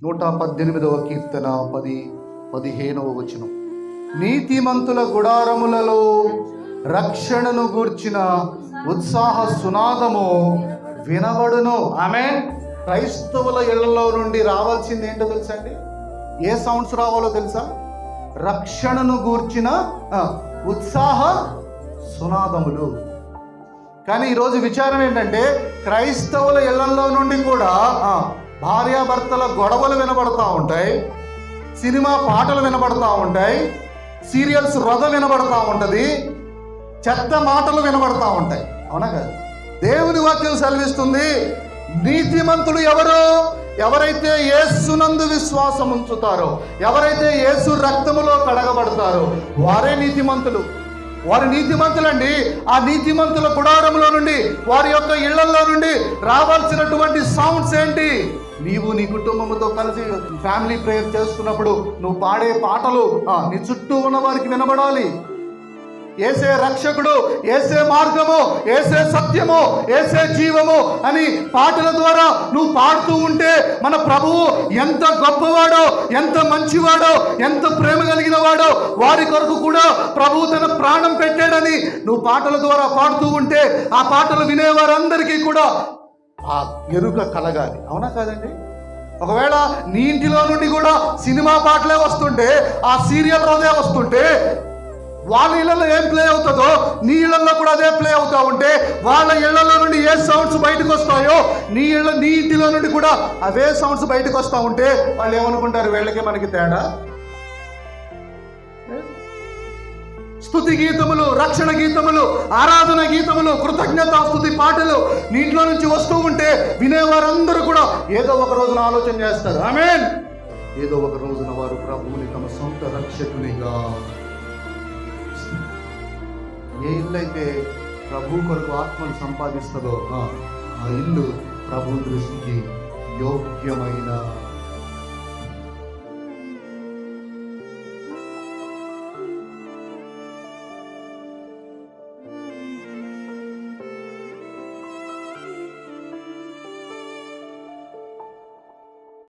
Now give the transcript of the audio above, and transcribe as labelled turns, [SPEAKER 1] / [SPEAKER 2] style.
[SPEAKER 1] 118వ కీర్తన 10-15వ వచనం. నీతిమంతుల గుడారములలో రక్షణను గూర్చిన ఉత్సాహ సునాదము వినబడును. ఆమేన్. క్రైస్తవుల ఇళ్లలో నుండి రావాల్సింది ఏంటో తెలుసా అండి? ఏ సౌండ్స్ రావాలో తెలుసా? రక్షణను గూర్చిన ఉత్సాహ సునాదములు. కానీ ఈరోజు విచారం ఏంటంటే, క్రైస్తవుల ఇళ్లలో నుండి కూడా భార్యాభర్తల గొడవలు వినబడతా ఉంటాయి, సినిమా పాటలు వినబడతా ఉంటాయి, సీరియల్స్ రొద వినబడతా ఉంటుంది, చెత్త మాటలు వినబడతా ఉంటాయి. అవునా కాదు? దేవుని వాక్యం సెలవిస్తుంది, నీతిమంతులు ఎవరు? ఎవరైతే యేసునందు విశ్వాసం ఉంచుతారో, ఎవరైతే యేసు రక్తములో కడగబడతారో వారే నీతిమంతులు. వారి నీతిమంతులండి. ఆ నీతిమంతుల గుడారంలో నుండి, వారి యొక్క ఇళ్లలో నుండి రావాల్సినటువంటి సౌండ్స్ ఏంటి? నీవు నీ కుటుంబంతో కలిసి ఫ్యామిలీ ప్రేయర్ చేస్తున్నప్పుడు నువ్వు పాడే పాటలు నీ చుట్టూ ఉన్న వారికి వినబడాలి. ఏసే రక్షకుడు, ఏసే మార్గము, ఏసే సత్యము, ఏసే జీవము అని పాటల ద్వారా నువ్వు పాడుతూ ఉంటే మన ప్రభువు ఎంత గొప్పవాడో, ఎంత మంచివాడో, ఎంత ప్రేమ కలిగిన వాడో, వారి కొరకు కూడా ప్రభువు తన ప్రాణం పెట్టాడని నువ్వు పాటల ద్వారా పాడుతూ ఉంటే ఆ పాటలు వినేవారందరికీ కూడా ఆ ఎరుక కలగాలి. అవునా కాదండి? ఒకవేళ నీ ఇంటిలో నుండి కూడా సినిమా పాటలే వస్తుంటే, ఆ సీరియల్ రోజే వస్తుంటే, వాళ్ళ ఇళ్లలో ఏం ప్లే అవుతుందో నీ ఇళ్లలో కూడా అదే ప్లే అవుతా ఉంటే, వాళ్ళ ఇళ్లలో నుండి ఏ సౌండ్స్ బయటకు వస్తాయో నీ ఇంటిలో నుండి కూడా అవే సౌండ్స్ బయటకు వస్తూ ఉంటే వాళ్ళు ఏమనుకుంటారు? వీళ్ళకి మనకి తేడా. స్తుతి గీతములు, రక్షణ గీతములు, ఆరాధన గీతములు, కృతజ్ఞతా స్తుతి పాటలు నీటిలో నుంచి వస్తూ ఉంటే వినేవారందరూ కూడా ఏదో ఒక రోజున ఆలోచన చేస్తారు. ఆమేన్. ఏదో ఒక రోజున వారు ప్రభువుని తమ సొంత రక్షకునిగా, ఏ ఇల్లు అయితే ప్రభు కొరకు ఆత్మను సంపాదిస్తుందో ఆ ఇల్లు ప్రభు దృష్టికి యోగ్యమైన